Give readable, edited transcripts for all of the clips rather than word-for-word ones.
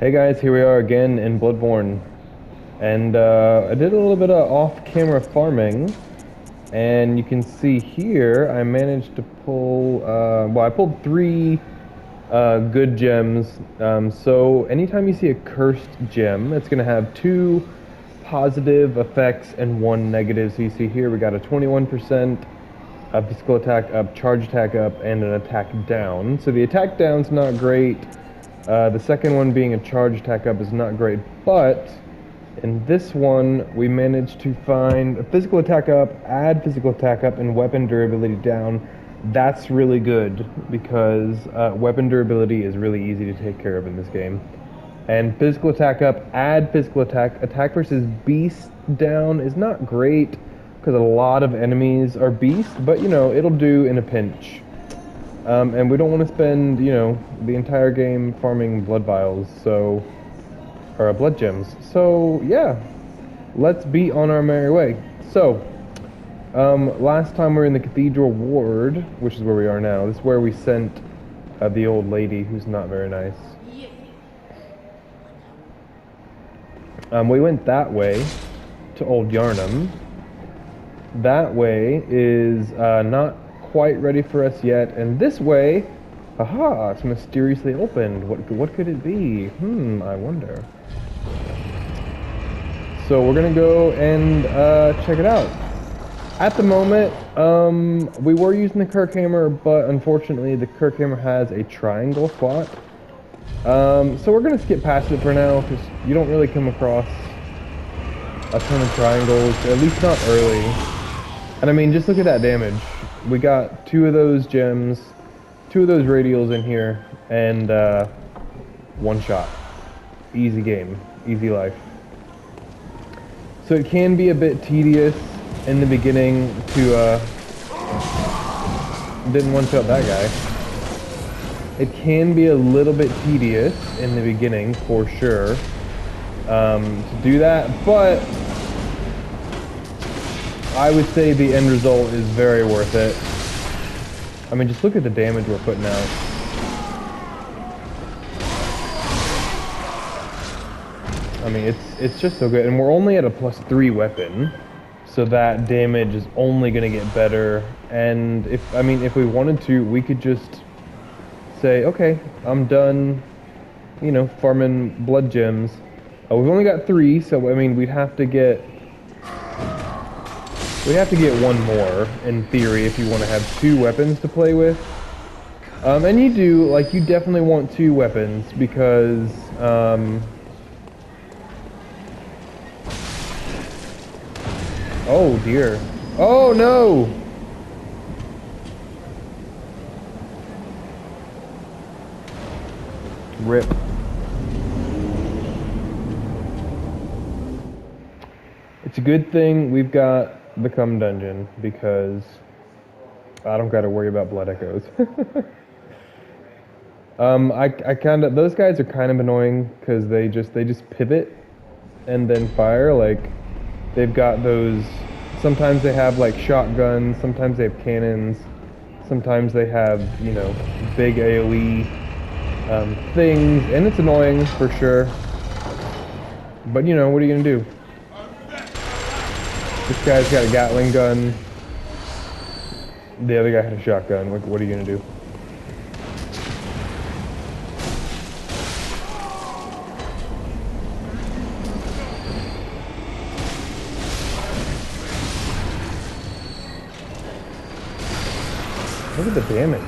Hey guys, here we are again in Bloodborne, and I did a little bit of off-camera farming, and you can see here I managed to pull, well, I pulled three good gems. So anytime you see a cursed gem, it's going to have two positive effects and one negative. So you see here we got a 21% physical attack up, charge attack up, and an attack down. So the attack down's not great. The second one being a charge attack up is not great, but in this one we managed to find a physical attack up, add physical attack up, and weapon durability down. That's really good because weapon durability is really easy to take care of in this game. And physical attack up, add physical attack. Attack versus beast down is not great because a lot of enemies are beast, but you know, it'll do in a pinch. And we don't want to spend, you know, the entire game farming blood vials, so, or blood gems. So, yeah, let's be on our merry way. So, last time we were in the Cathedral Ward, which is where we are now. This is where we sent the old lady, who's not very nice. We went that way to Old Yarnum. That way is not quite ready for us yet, and this way, aha, it's mysteriously opened. What could it be? I wonder. So we're gonna go and check it out. At the moment, we were using the Kirkhammer, but unfortunately the Kirkhammer has a triangle slot. So we're gonna skip past it for now, because you don't really come across a ton of triangles, at least not early. And I mean, just look at that damage. We got two of those gems, two of those radials in here, and one shot. Easy game, easy life. So it can be a bit tedious in the beginning to, didn't one-shot that guy. It can be a little bit tedious in the beginning, for sure, to do that, but I would say the end result is very worth it. I mean, just look at the damage we're putting out. I mean, it's just so good, and we're only at a +3 weapon, so that damage is only going to get better. And if we wanted to, we could just say, okay, I'm done, you know, farming blood gems. We've only got 3, so I mean, we'd have to get one more, in theory, if you want to have 2 weapons to play with. And you do, like, you definitely want 2 weapons, because, oh dear. Oh no! Rip. It's a good thing we've got the Come Dungeon, because I don't gotta worry about blood echoes. I kinda, those guys are kind of annoying, because they just pivot and then fire. Like, they've got those, sometimes they have like shotguns, sometimes they have cannons, sometimes they have, you know, big AoE things, and it's annoying for sure, but you know, what are you gonna do? This guy's got a Gatling gun. The other guy had a shotgun. What are you gonna do? Look at the damage.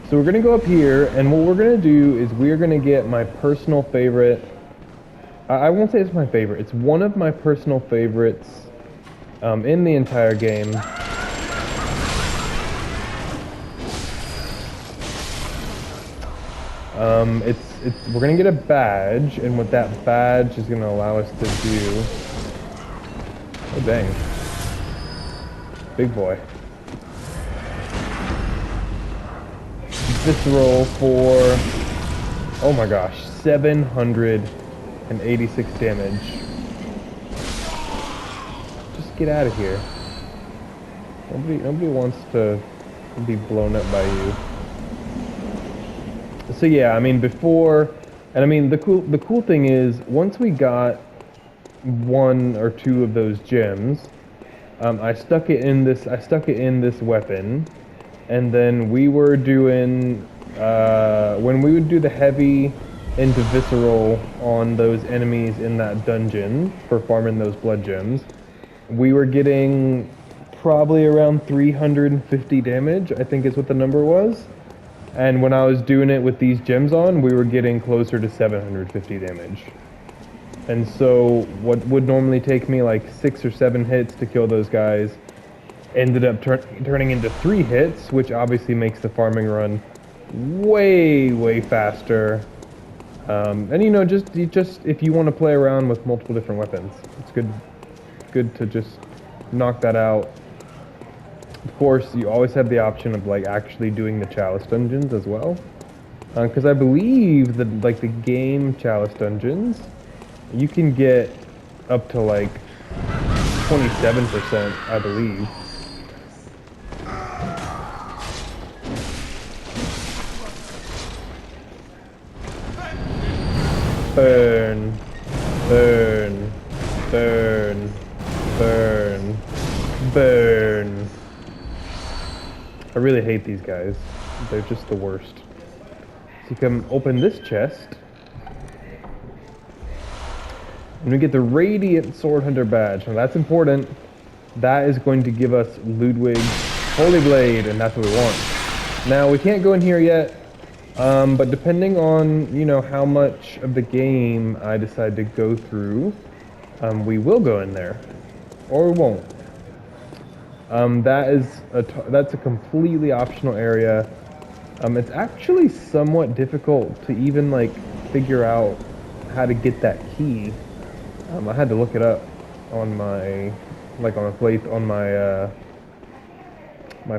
So we're going to go up here, and what we're going to do is we're going to get my personal favorite. I won't say it's my favorite. It's one of my personal favorites in the entire game. We're going to get a badge, and what that badge is going to allow us to do... Oh, dang. Big boy. Visceral for, oh my gosh, 786 damage. Just get out of here. Nobody wants to be blown up by you. So yeah, I mean before, and I mean the cool thing is once we got one or two of those gems, I stuck it in this weapon, and then we were doing when we would do the heavy into visceral on those enemies in that dungeon for farming those blood gems, we were getting probably around 350 damage, I think is what the number was. And when I was doing it with these gems on, we were getting closer to 750 damage. And so what would normally take me like 6 or 7 hits to kill those guys ended up turning into 3 hits, which obviously makes the farming run way faster. And you know, just if you want to play around with multiple different weapons, it's good to just knock that out. Of course, you always have the option of like actually doing the chalice dungeons as well, because I believe that like the game chalice dungeons, you can get up to like 27%, I believe. Burn, burn, burn, burn, burn. I really hate these guys. They're just the worst. So you can open this chest, and we get the Radiant Sword Hunter badge. Now that's important. That is going to give us Ludwig's Holy Blade, and that's what we want. Now we can't go in here yet, but depending on, you know, how much of the game I decide to go through, we will go in there, or we won't. That's a completely optional area. It's actually somewhat difficult to even like figure out how to get that key. I had to look it up on my my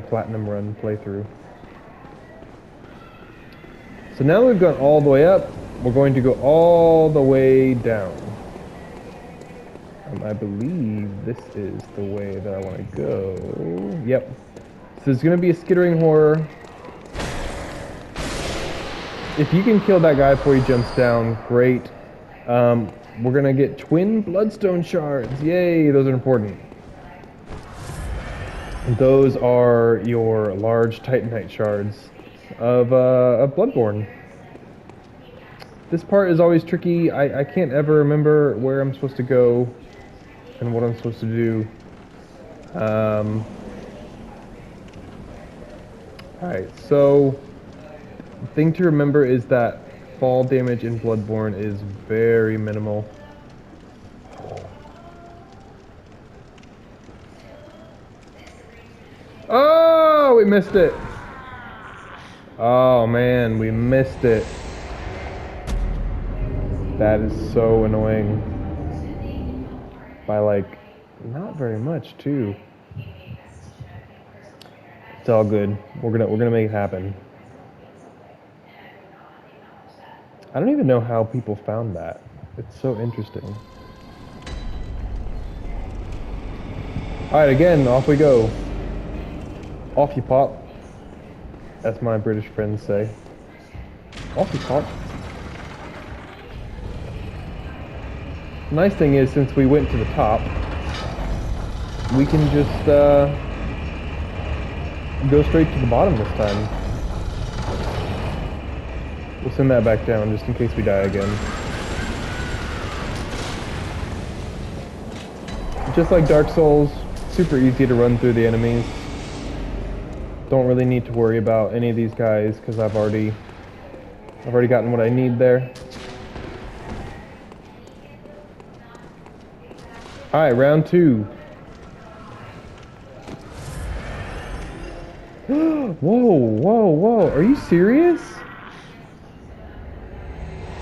platinum run playthrough. So now we've gone all the way up, we're going to go all the way down. I believe this is the way that I want to go. Yep. So there's going to be a skittering horror. If you can kill that guy before he jumps down, great. We're going to get twin Bloodstone Shards. Yay, those are important. Those are your large Titanite shards of Bloodborne. This part is always tricky. I can't ever remember where I'm supposed to go and what I'm supposed to do. Alright, so the thing to remember is that fall damage in Bloodborne is very minimal. Oh, we missed it. Oh man, we missed it. That is so annoying. By like, not very much too. It's all good. We're gonna make it happen. I don't even know how people found that. It's so interesting. Alright, again, off we go. Off you pop. As my British friends say. Off you pop. Nice thing is, since we went to the top, we can just go straight to the bottom this time. We'll send that back down just in case we die again. Just like Dark Souls, super easy to run through the enemies. Don't really need to worry about any of these guys because I've already gotten what I need there. Alright, round 2. Whoa, are you serious?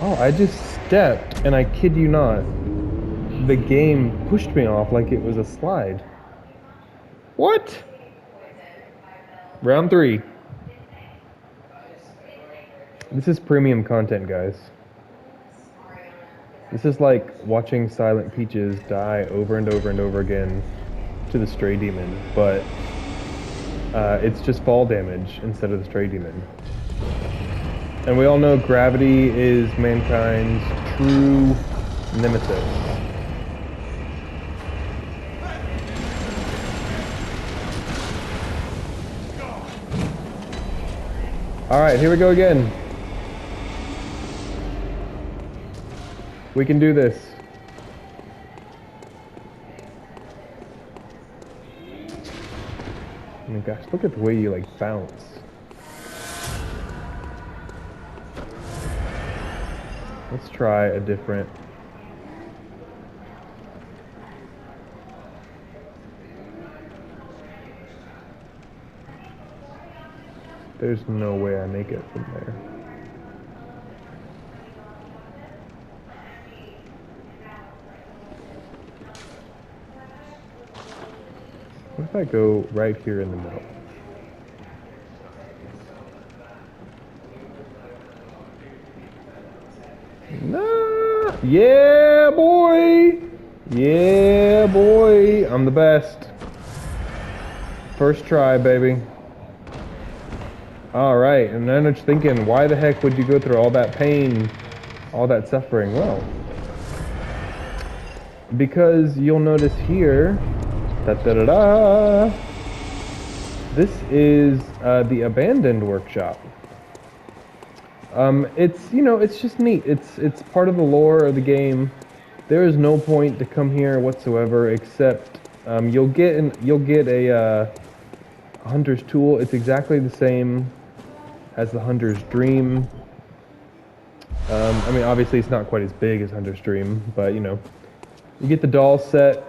Oh, I just stepped, and I kid you not, the game pushed me off like it was a slide. What? Round 3. This is premium content, guys. This is like watching Silent Peaches die over and over and over again to the Stray Demon, but It's just fall damage instead of the Stray Demon. And we all know gravity is mankind's true nemesis. Alright, here we go again. We can do this. Oh my gosh, look at the way you like bounce. Let's try a different. There's no way I make it from there. What if I go right here in the middle? Nah! Yeah, boy! Yeah, boy! I'm the best. First try, baby. Alright, and then I'm just thinking, why the heck would you go through all that pain, all that suffering? Well, because you'll notice here, da-da-da-da, this is the abandoned workshop. It's, you know, it's just neat. It's part of the lore of the game. There is no point to come here whatsoever, except you'll get a hunter's tool. It's exactly the same as the hunter's dream. I mean, obviously it's not quite as big as hunter's dream, but you know, you get the doll set,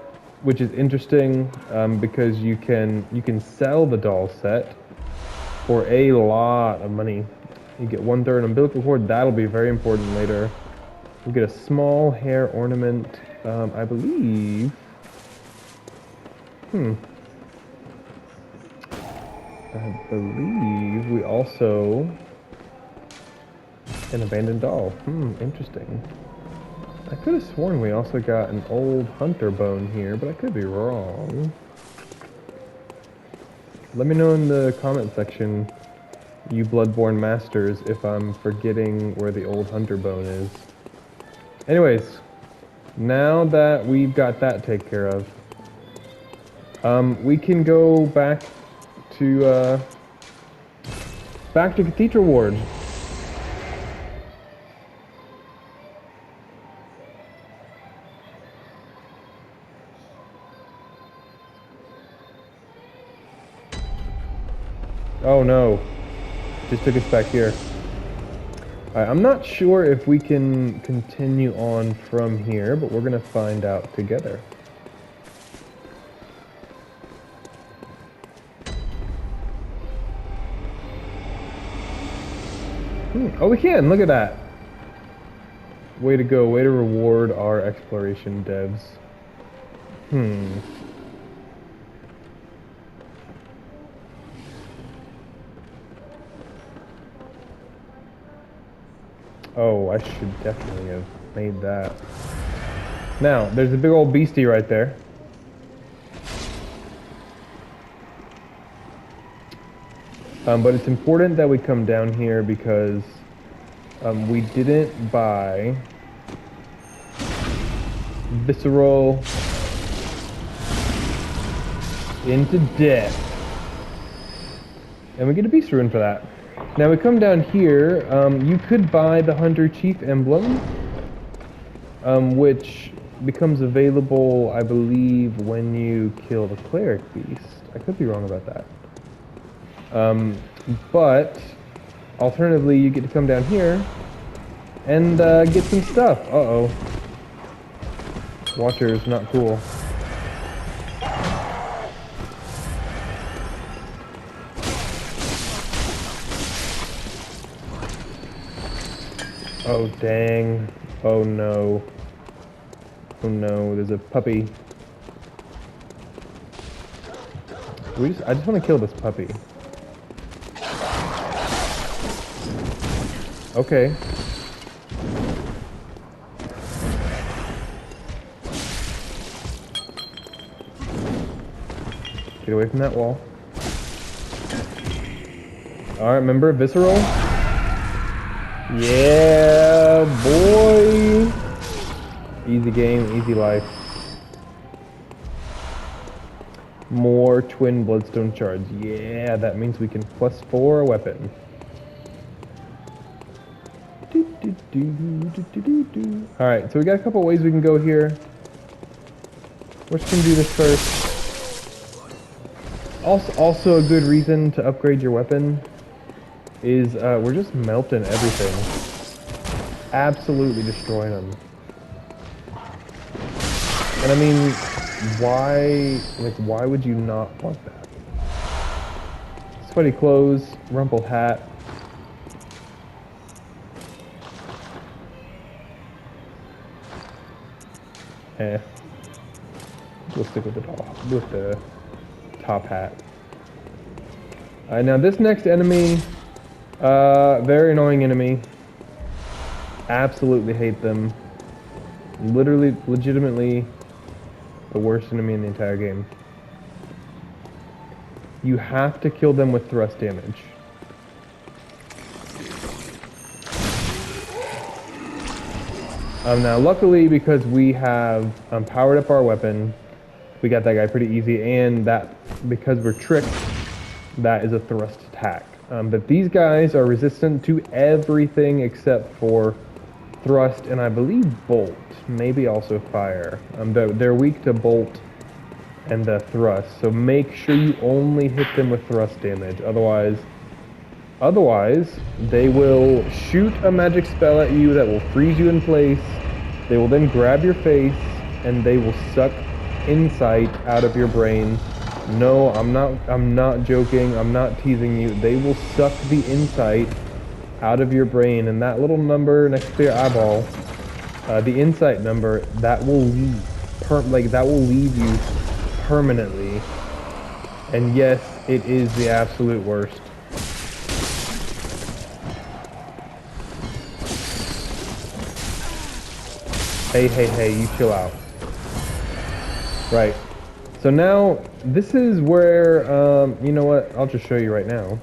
which is interesting because you can sell the doll set for a lot of money. You get 1/3 umbilical cord. That'll be very important later. You get a small hair ornament, I believe. I believe we also an abandoned doll. Interesting. I could have sworn we also got an old hunter bone here, but I could be wrong. Let me know in the comment section, you Bloodborne masters, if I'm forgetting where the old hunter bone is. Anyways, now that we've got that taken care of, we can go back to Cathedral Ward. Oh no, just took us back here. I'm not sure if we can continue on from here, but we're gonna find out together. Oh, we can! Look at that! Way to go, way to reward our exploration devs. Oh, I should definitely have made that. Now, there's a big old beastie right there. But it's important that we come down here because we didn't buy visceral into death. And we get a beast rune for that. Now we come down here, you could buy the Hunter Chief Emblem, which becomes available, I believe, when you kill the Cleric Beast. I could be wrong about that. But alternatively, you get to come down here and get some stuff. Uh-oh. Watcher's not cool. Oh dang. Oh no. Oh no, there's a puppy. I just want to kill this puppy. Okay. Get away from that wall. Alright, remember Visceral? Yeah, boy! Easy game, easy life. More twin Bloodstone Shards. Yeah, that means we can +4 a weapon. Alright, so we got a couple ways we can go here. We're just gonna do this first. Also a good reason to upgrade your weapon is we're just melting everything. Absolutely destroying them. And I mean, why would you not want that? Sweaty clothes, rumpled hat. We'll stick with the top hat. Now this next enemy, very annoying enemy. Absolutely hate them. Legitimately, the worst enemy in the entire game. You have to kill them with thrust damage. Now luckily, because we have powered up our weapon, we got that guy pretty easy, and that, because we're tricked, that is a thrust attack. But these guys are resistant to everything except for thrust, and I believe bolt, maybe also fire. They're weak to bolt and the thrust, so make sure you only hit them with thrust damage. Otherwise, they will shoot a magic spell at you that will freeze you in place. They will then grab your face, and they will suck insight out of your brain. No, I'm not joking. I'm not teasing you. They will suck the insight out of your brain, and that little number next to your eyeball, the insight number, that will leave you permanently. And yes, it is the absolute worst. Hey, you chill out. Right. So now, this is where, you know what, I'll just show you right now.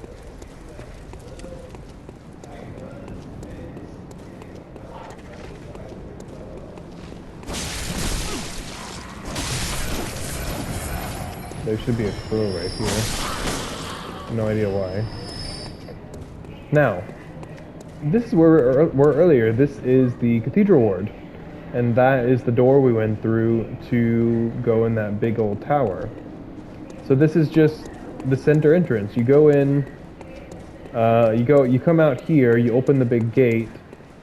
There should be a crow right here. No idea why. Now, this is where we were earlier. This is the Cathedral Ward. And that is the door we went through to go in that big old tower. So this is just the center entrance. You go in, you come out here, you open the big gate.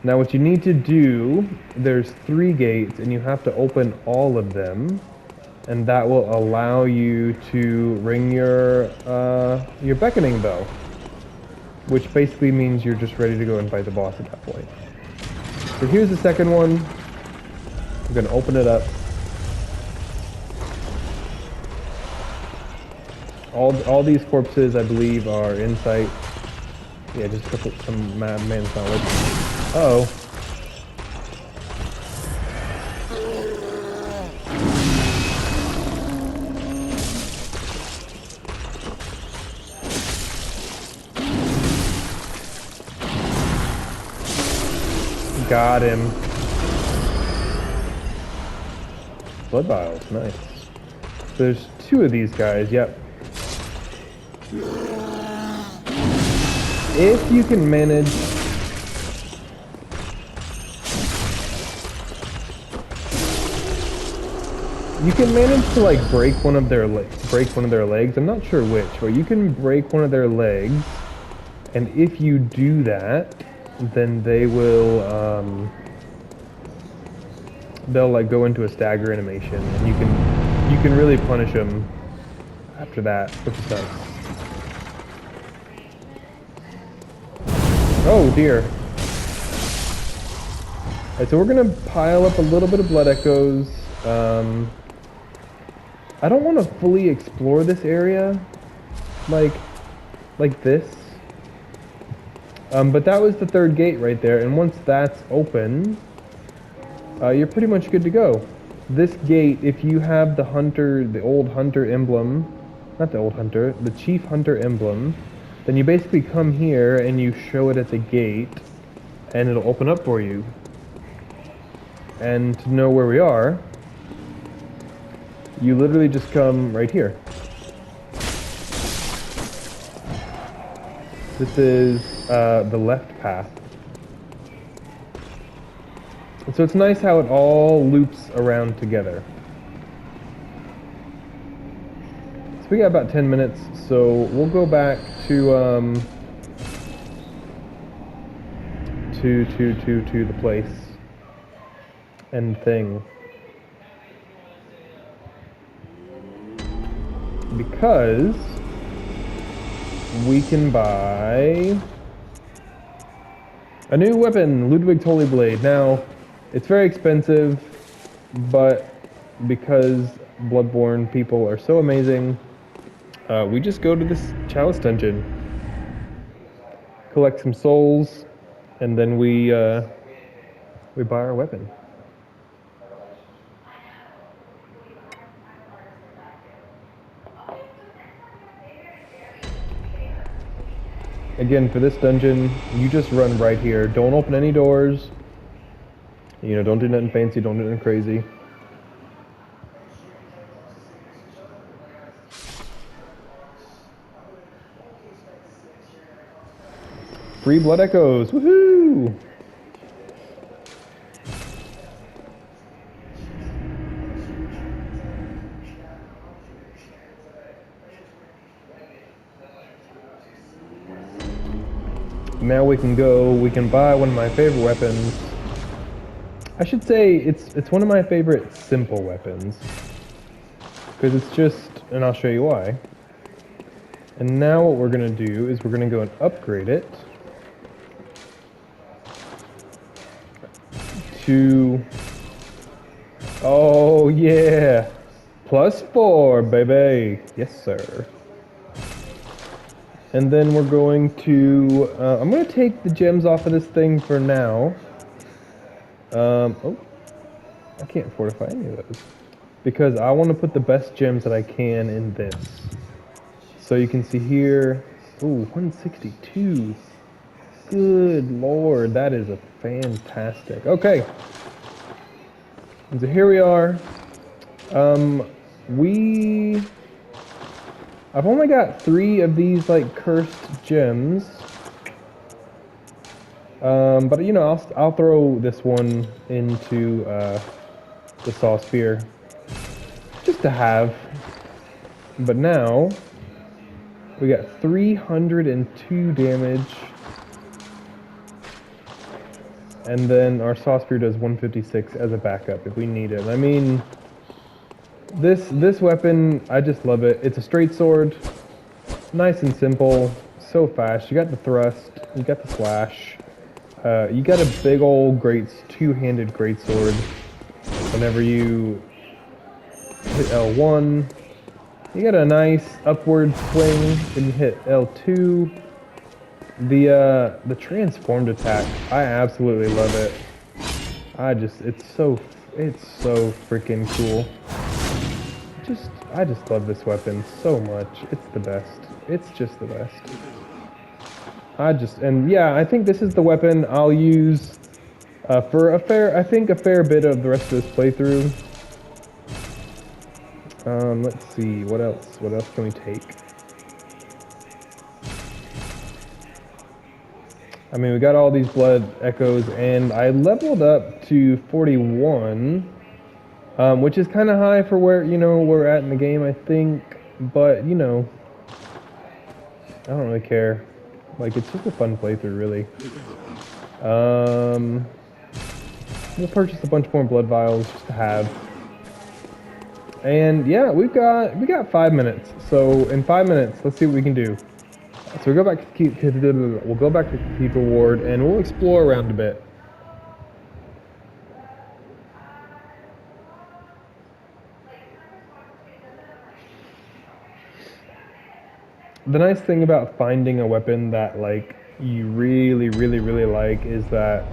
Now what you need to do, there's 3 gates, and you have to open all of them. And that will allow you to ring your beckoning bell. Which basically means you're just ready to go and fight the boss at that point. So here's the second one. I'm gonna open it up. All these corpses, I believe, are insight. Yeah, just put some madman's knowledge. Uh-oh. Got him. Blood vials, nice. There's 2 of these guys, yep. If you can manage... You can manage to like break one of their legs. I'm not sure which, but you can break one of their legs, and if you do that, then they will they'll like go into a stagger animation, and you can really punish them after that, which is nice. Oh dear. Alright, so we're gonna pile up a little bit of blood echoes. I don't want to fully explore this area like this. But that was the 3rd gate right there, and once that's open, you're pretty much good to go. This gate, if you have the old hunter emblem, not the old hunter, the chief hunter emblem, then you basically come here and you show it at the gate, and it'll open up for you. And to know where we are, you literally just come right here. This is the left path. So it's nice how it all loops around together. So we got about 10 minutes, so we'll go back to the place and thing. Because we can buy a new weapon, Ludwig's Holy Blade. Now, it's very expensive, but because Bloodborne people are so amazing, we just go to this chalice dungeon, collect some souls, and then we buy our weapon. Again, for this dungeon, you just run right here. Don't open any doors. You know, don't do nothing fancy, don't do nothing crazy. Free blood echoes, woohoo! Now we can buy one of my favorite weapons. I should say it's one of my favorite simple weapons. Because it's just, and I'll show you why. And now what we're gonna do is we're gonna go and upgrade it to, oh yeah, +4, baby. Yes, sir. And then we're going to, I'm going to take the gems off of this thing for now. Oh, I can't fortify any of those. Because I want to put the best gems that I can in this. So you can see here, ooh, 162. Good lord, that is a fantastic. Okay. And so here we are. I've only got 3 of these like cursed gems, but you know I'll throw this one into the saw spear just to have. But now we got 302 damage, and then our saw spear does 156 as a backup if we need it. I mean, This weapon, I just love it. It's a straight sword, nice and simple, so fast. You got the thrust, you got the slash, you got a big old two-handed greatsword. Whenever you hit L1, you got a nice upward swing when you hit L2. The transformed attack, I absolutely love it. It's so freaking cool. I just love this weapon so much. It's the best. It's just the best. And yeah, I think this is the weapon I'll use for a fair bit of the rest of this playthrough. Let's see, what else can we take? I mean, we got all these blood echoes, and I leveled up to 41. Which is kind of high for where, you know, we're at in the game, I think. But, you know, I don't really care. Like, it's just a fun playthrough, really. We'll purchase a bunch more blood vials just to have. And yeah, we got 5 minutes. So in 5 minutes, let's see what we can do. So we'll go back to Cathedral Ward, and we'll explore around a bit. The nice thing about finding a weapon that like you really like is that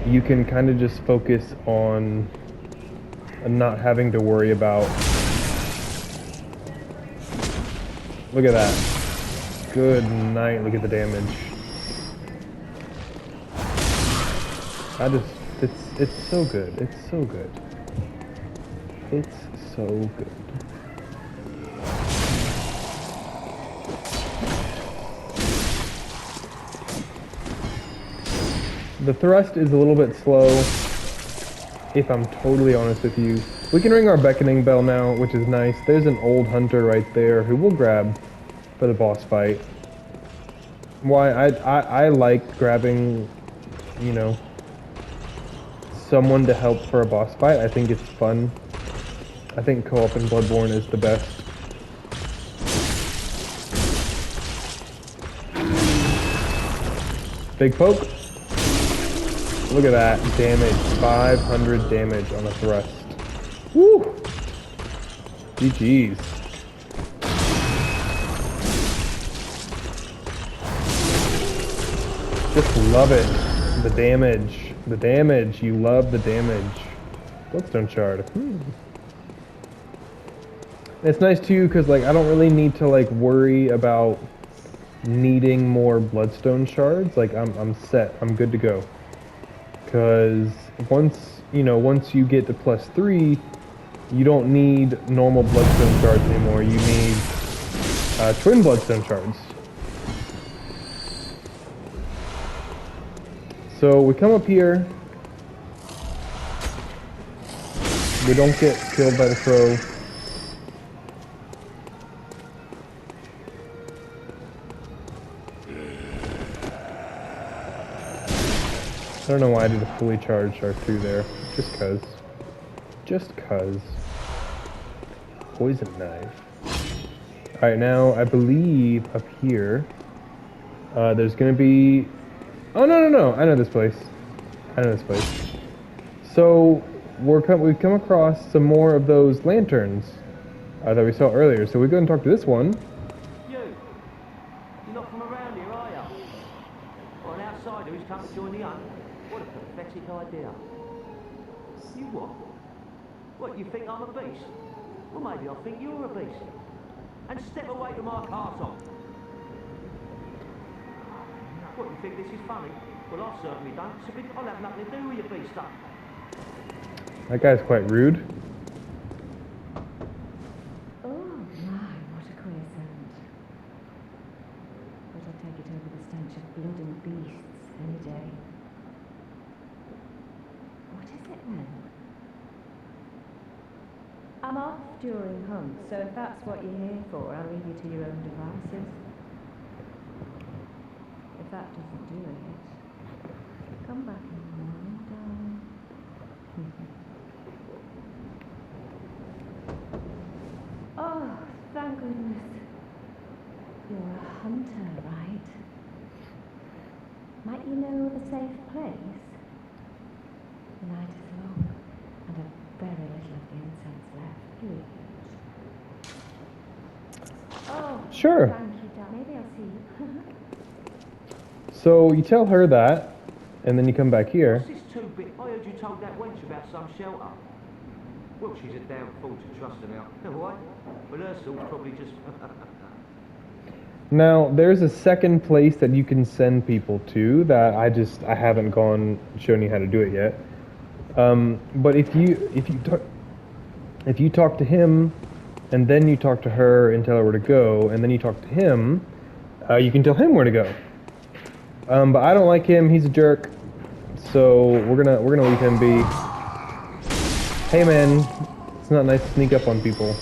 you can kind of just focus on not having to worry about Look at that. Good night. Look at the damage. It's so good. It's so good. It's so good. The thrust is a little bit slow, if I'm totally honest with you. We can ring our beckoning bell now, which is nice. There's an old hunter right there who we'll grab for the boss fight. Why, I like grabbing, you know, someone to help for a boss fight. I think it's fun. I think co-op in Bloodborne is the best. Big poke. Look at that damage. 500 damage on a thrust. Woo! GG's. Just love it. The damage. The damage. You love the damage. Bloodstone shard. It's nice too, because like I don't really need to like worry about needing more bloodstone shards. Like I'm set. I'm good to go. Because once you get to +3, you don't need normal bloodstone shards anymore. You need twin bloodstone shards. So we come up here. We don't get killed by the crow. I don't know why I did a fully charged R2 there. Just cuz. Just cuz. Poison knife. Alright, now I believe up here there's gonna be... Oh, no. I know this place. So, we've come across some more of those lanterns that we saw earlier. So we go and talk to this one. You're not from around here, are you? Or an outsider who's come to join the hunt? What a pathetic idea. You what? What, you think I'm a beast? Well, maybe I think you're a beast. And step away from my castle. What, you think this is funny? Well, I certainly don't. I'll have nothing to do with your beast stuff. That guy's quite rude. Oh my, what a queer sound. But I'll take it over the stench of blood and beasts any day. What is it then? I'm off during hunts, so if that's what you're here for, I'll leave you to your own devices. If that doesn't do it, come back in the morning, darling. Oh, thank goodness. You're a hunter, right? Might you know of a safe place? The night is long, and I've very little of the incense left. Oh, sure. Thank you, darling. Maybe I'll see you. So you tell her that, and then you come back here. What's this two-bit? I heard you told that wench about some shelter. Well, she's a damn fool to trust her now. What? Well, her soul's probably just... Now, there's a second place that you can send people to that I haven't shown you how to do it yet. But if you talk to him, and then you talk to her and tell her where to go, and then you talk to him, you can tell him where to go. But I don't like him. He's a jerk. So we're gonna leave him be. Hey man, it's not nice to sneak up on people.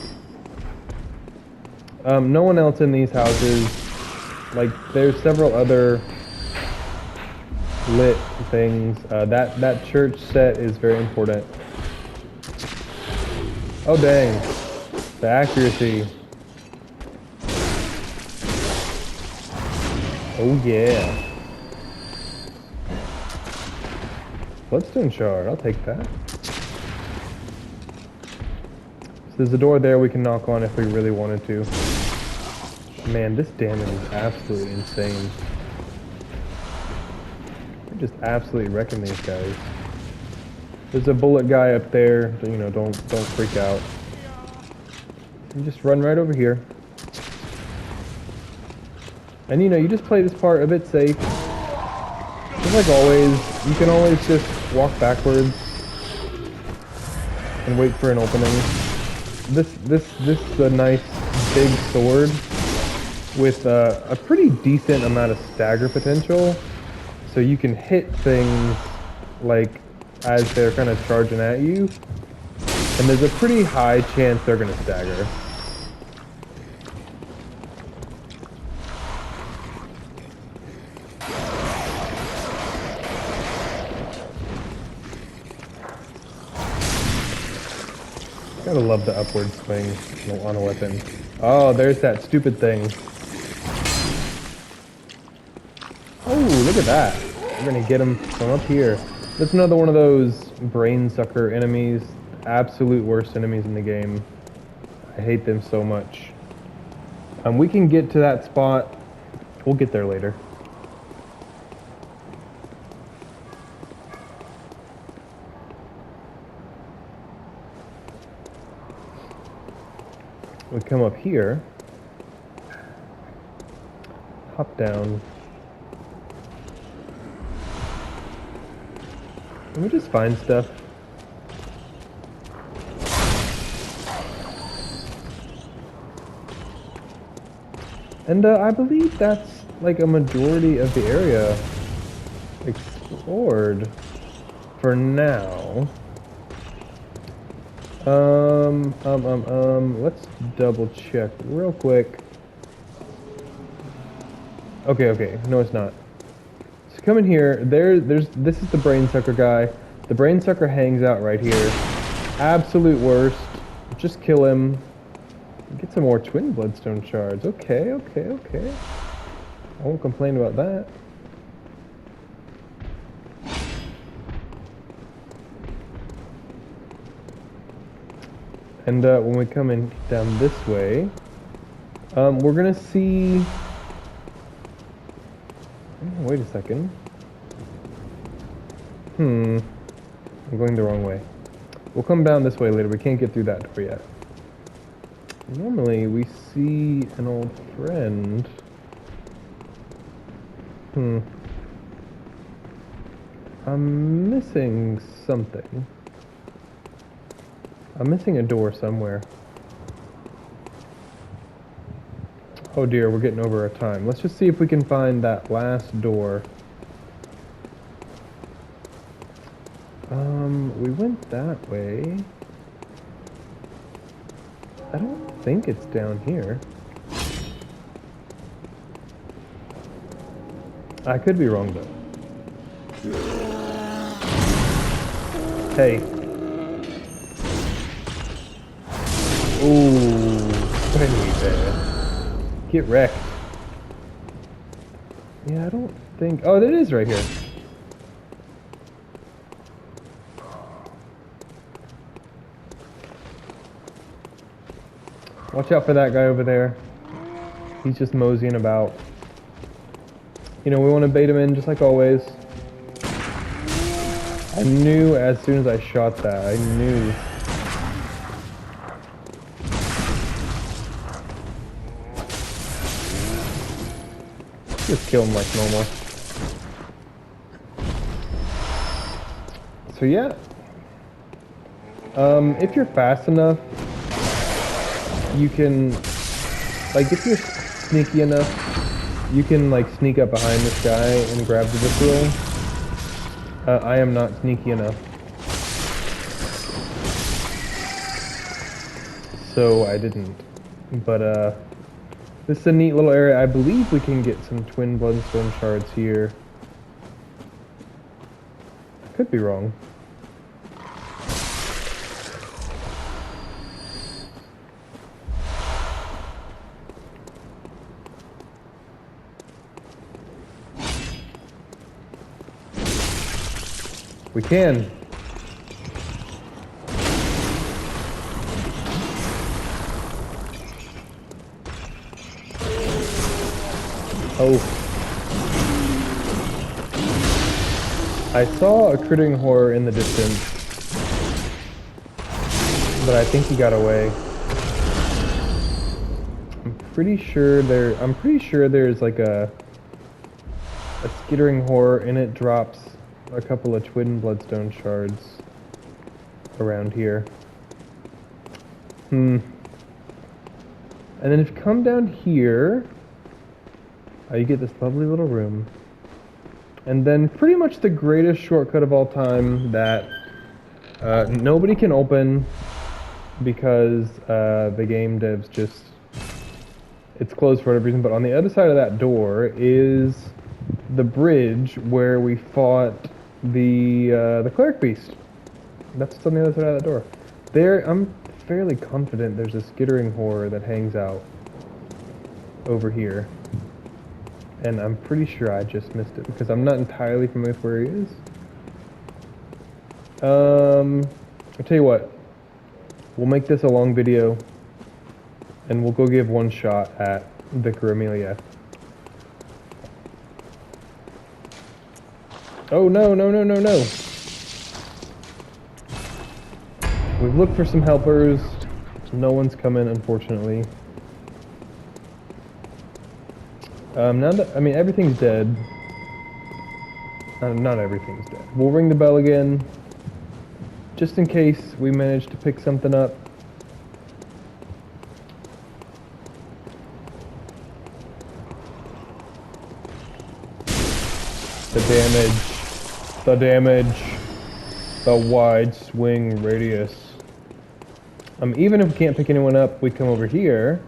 No one else in these houses. Like, there's several other lit things. That church set is very important. Oh dang, the accuracy. Oh yeah. Bloodstone shard, I'll take that. So there's a door there we can knock on if we really wanted to. Man, this damage is absolutely insane. We're just absolutely wrecking these guys. There's a bullet guy up there. You know, don't freak out. You just run right over here. And you just play this part a bit safe. Just like always, you can always just walk backwards and wait for an opening. This is a nice big sword with a pretty decent amount of stagger potential, so you can hit things like as they're kind of charging at you, and there's a pretty high chance they're gonna stagger. Gotta love the upward swing on a weapon. Oh, there's that stupid thing. Oh, look at that. We're gonna get him from up here. That's another one of those brain sucker enemies. Absolute worst enemies in the game. I hate them so much. We can get to that spot. We'll get there later. We come up here, hop down. Let me just find stuff. And I believe that's like a majority of the area explored for now. Let's double check real quick. Okay, no it's not. So come in here, this is the brain sucker guy. The brain sucker hangs out right here. Absolute worst. Just kill him. Get some more twin bloodstone shards. Okay. I won't complain about that. And when we come in down this way, we're gonna see. Wait a second. I'm going the wrong way. We'll come down this way later. We can't get through that door yet. Normally we see an old friend. I'm missing something. I'm missing a door somewhere. Oh dear, we're getting over our time. Let's just see if we can find that last door. We went that way. I don't think it's down here. I could be wrong though. Hey. Ooh, enemy there. Get wrecked. Yeah, I don't think... Oh, it is right here. Watch out for that guy over there. He's just moseying about. We want to bait him in just like always. I knew as soon as I shot that, I knew. Just kill him like normal. So yeah. If you're fast enough, you can, like, if you're sneaky enough, you can like sneak up behind this guy and grab the visceral. I am not sneaky enough, so I didn't. But this is a neat little area. I believe we can get some twin bloodstone shards here. I could be wrong. We can. Oh. I saw a crittering horror in the distance, but I think he got away. I'm pretty sure there's like a skittering horror, and it drops a couple of twin bloodstone shards around here. And then if you come down here, you get this lovely little room. And then pretty much the greatest shortcut of all time that nobody can open because the game devs just... It's closed for whatever reason, but on the other side of that door is the bridge where we fought the cleric beast. That's what's on the other side of that door. There, I'm fairly confident there's a skittering horror that hangs out over here. And I'm pretty sure I just missed it because I'm not entirely familiar with where he is. I'll tell you what. We'll make this a long video and we'll go give one shot at Vicar Amelia. Oh no, no, no, no, no. We've looked for some helpers. No one's coming, unfortunately. Now that, I mean, everything's dead. Not everything's dead. We'll ring the bell again, just in case we manage to pick something up. The damage, the wide swing radius. Even if we can't pick anyone up, we come over here,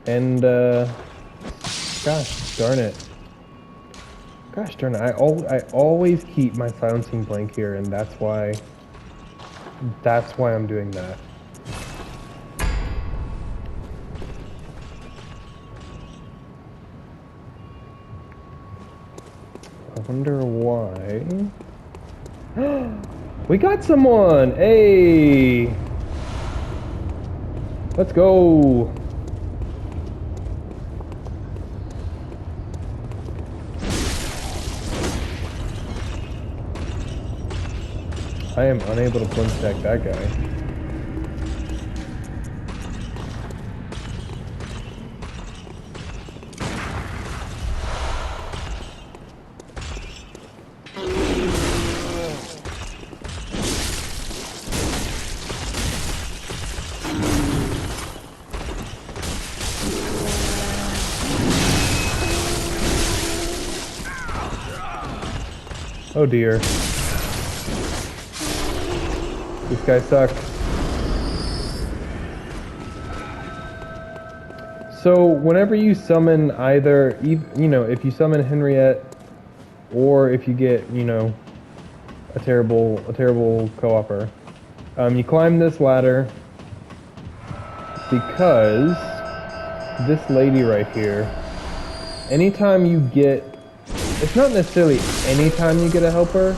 and gosh darn it. I always keep my silencing blank here, and that's why I'm doing that. I wonder why. We got someone! Hey! Let's go! I am unable to blink attack that guy. Oh dear. This guy sucks. So whenever you summon either, you know, if you summon Henriette, or if you get, you know, a terrible co-opper, you climb this ladder because this lady right here, anytime you get, it's not necessarily anytime you get a helper,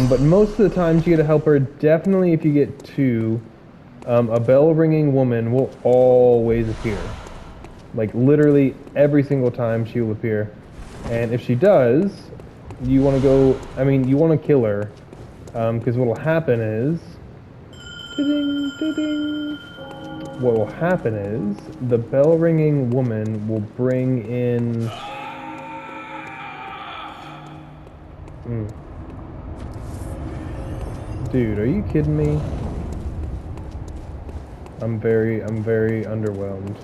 but most of the times you get a helper, definitely if you get two, a bell-ringing woman will always appear. Like, literally every single time she will appear. And if she does, you want to go, you want to kill her, because what will happen is, what will happen is, the bell-ringing woman will bring in... Dude, are you kidding me? I'm very underwhelmed.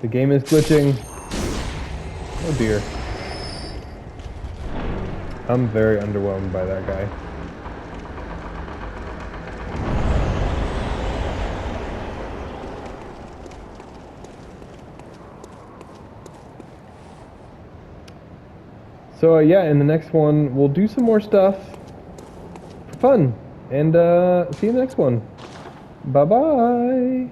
The game is glitching. Oh dear. I'm very underwhelmed by that guy. So yeah, in the next one, we'll do some more stuff for fun. And see you in the next one. Bye-bye.